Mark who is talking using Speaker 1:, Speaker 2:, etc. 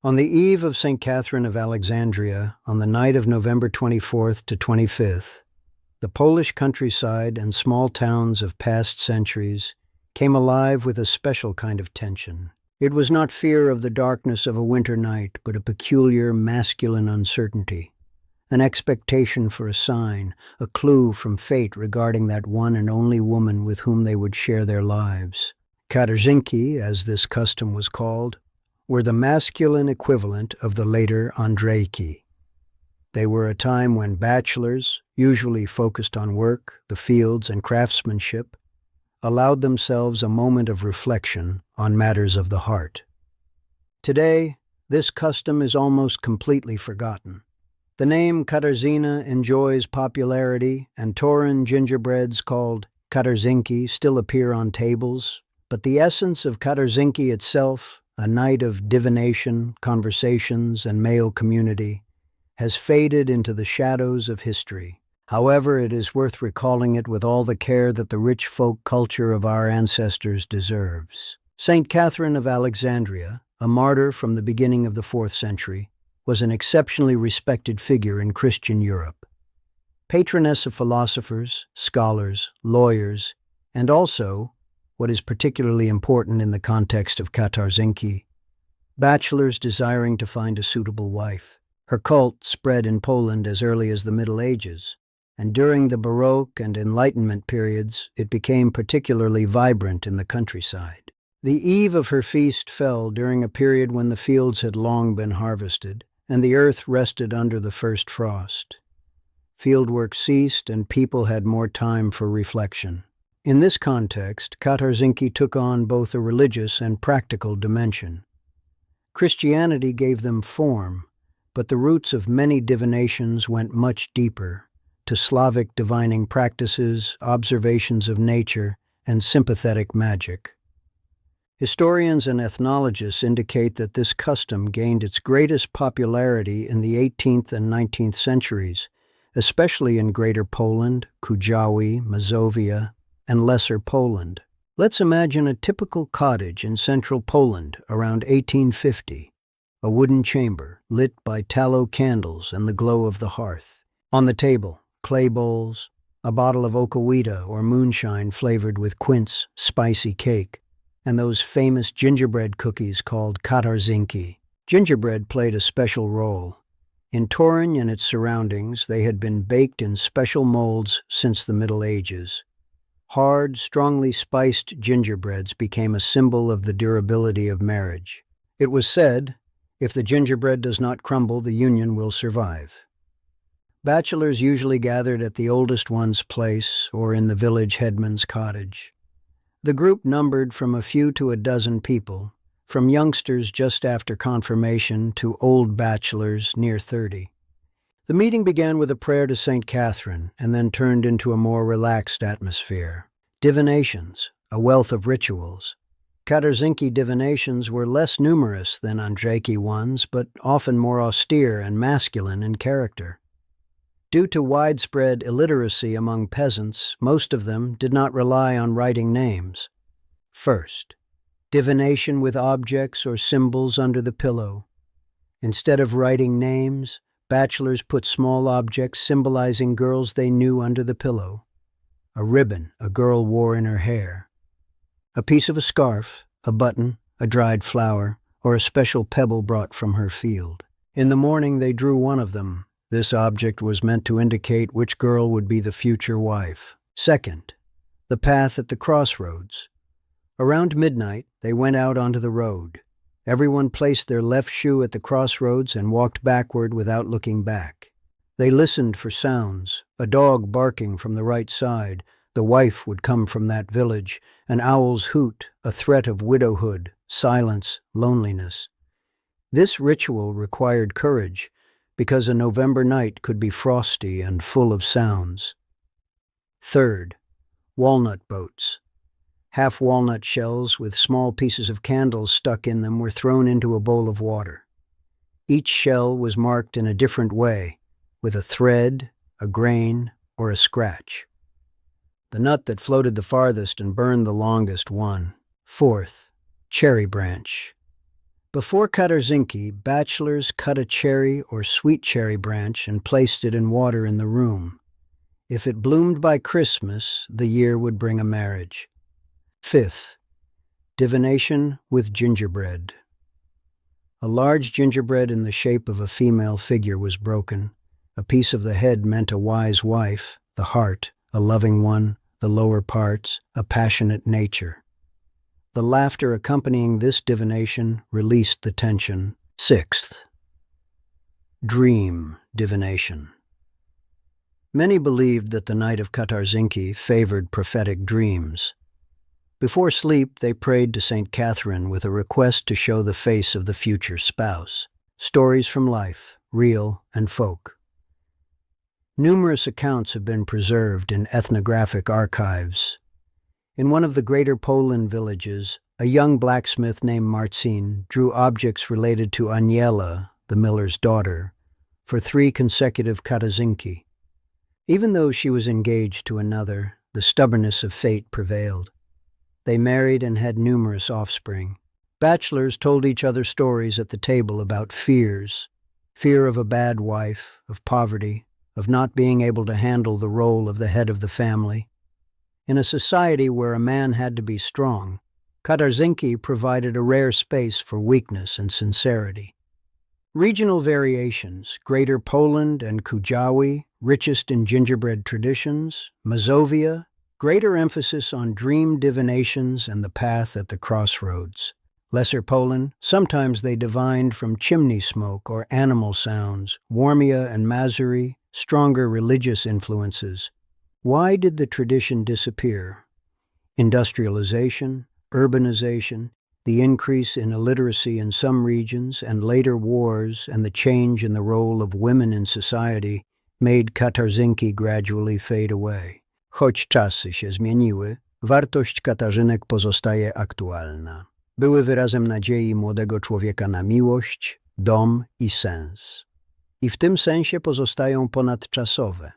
Speaker 1: On the eve of St. Catherine of Alexandria, on the night of November 24th to 25th, the Polish countryside and small towns of past centuries came alive with a special kind of tension. It was not fear of the darkness of a winter night, but a peculiar masculine uncertainty, an expectation for a sign, a clue from fate regarding that one and only woman with whom they would share their lives. Katarzynki, as this custom was called, were the masculine equivalent of the later Andrzejki. They were a time when bachelors, usually focused on work, the fields, and craftsmanship, allowed themselves a moment of reflection on matters of the heart. Today, this custom is almost completely forgotten. The name Katarzyna enjoys popularity, and Toruń gingerbreads called Katarzynki still appear on tables, but the essence of Katarzynki itself, a night of divination, conversations, and male community, has faded into the shadows of history. However, it is worth recalling it with all the care that the rich folk culture of our ancestors deserves. St. Catherine of Alexandria, a martyr from the beginning of the 4th century, was an exceptionally respected figure in Christian Europe. Patroness of philosophers, scholars, lawyers, and also, what is particularly important in the context of Katarzynki, bachelors desiring to find a suitable wife. Her cult spread in Poland as early as the Middle Ages, and during the Baroque and Enlightenment periods, it became particularly vibrant in the countryside. The eve of her feast fell during a period when the fields had long been harvested, and the earth rested under the first frost. Fieldwork ceased, and people had more time for reflection. In this context, Katarzynki took on both a religious and practical dimension. Christianity gave them form, but the roots of many divinations went much deeper, to Slavic divining practices, observations of nature, and sympathetic magic. Historians and ethnologists indicate that this custom gained its greatest popularity in the 18th and 19th centuries, especially in Greater Poland, Kujawi, Mazovia, and Lesser Poland. Let's imagine a typical cottage in central Poland around 1850. A wooden chamber, lit by tallow candles and the glow of the hearth. On the table, clay bowls, a bottle of okowita or moonshine flavored with quince, spicy cake, and those famous gingerbread cookies called Katarzynki. Gingerbread played a special role. In Toruń and its surroundings, they had been baked in special molds since the Middle Ages. Hard, strongly spiced gingerbreads became a symbol of the durability of marriage. It was said, if the gingerbread does not crumble, the union will survive. Bachelors usually gathered at the oldest one's place or in the village headman's cottage. The group numbered from a few to a dozen people, from youngsters just after confirmation to old bachelors near 30. The meeting began with a prayer to St. Catherine and then turned into a more relaxed atmosphere. Divinations, a wealth of rituals. Katarzynki divinations were less numerous than Andrzejki ones, but often more austere and masculine in character. Due to widespread illiteracy among peasants, most of them did not rely on writing names. First, divination with objects or symbols under the pillow. Instead of writing names, bachelors put small objects symbolizing girls they knew under the pillow. A ribbon a girl wore in her hair. A piece of a scarf, a button, a dried flower, or a special pebble brought from her field. In the morning they drew one of them. This object was meant to indicate which girl would be the future wife. Second, the path at the crossroads. Around midnight, they went out onto the road. Everyone placed their left shoe at the crossroads and walked backward without looking back. They listened for sounds, a dog barking from the right side, the wife would come from that village, an owl's hoot, a threat of widowhood, silence, loneliness. This ritual required courage, because a November night could be frosty and full of sounds. Third, walnut boats. Half walnut shells with small pieces of candles stuck in them were thrown into a bowl of water. Each shell was marked in a different way, with a thread, a grain, or a scratch. The nut that floated the farthest and burned the longest won. Fourth, cherry branch. Before Katarzynki, bachelors cut a cherry or sweet cherry branch and placed it in water in the room. If it bloomed by Christmas, the year would bring a marriage. Fifth, divination with gingerbread. A large gingerbread in the shape of a female figure was broken. A piece of the head meant a wise wife, the heart, a loving one, the lower parts, a passionate nature. The laughter accompanying this divination released the tension. Sixth, dream divination. Many believed that the night of Katarzynki favored prophetic dreams. Before sleep, they prayed to St. Catherine with a request to show the face of the future spouse. Stories from life, real and folk. Numerous accounts have been preserved in ethnographic archives. In one of the Greater Poland villages, a young blacksmith named Marcin drew objects related to Aniela, the miller's daughter, for 3 consecutive Katarzynki. Even though she was engaged to another, the stubbornness of fate prevailed. They married and had numerous offspring. Bachelors told each other stories at the table about fears: fear of a bad wife, of poverty, of not being able to handle the role of the head of the family. In a society where a man had to be strong, Katarzynki provided a rare space for weakness and sincerity. Regional variations: Greater Poland and Kujawi, richest in gingerbread traditions; Mazovia, greater emphasis on dream divinations and the path at the crossroads; Lesser Poland, sometimes they divined from chimney smoke or animal sounds; Warmia and Mazury, stronger religious influences. Why did the tradition disappear? Industrialization, urbanization, the increase in illiteracy in some regions, and later wars and the change in the role of women in society made Katarzynki gradually fade away. Choć czasy się zmieniły, wartość Katarzynek pozostaje aktualna. Były wyrazem nadziei młodego człowieka na miłość, dom i sens. I w tym sensie pozostają ponadczasowe.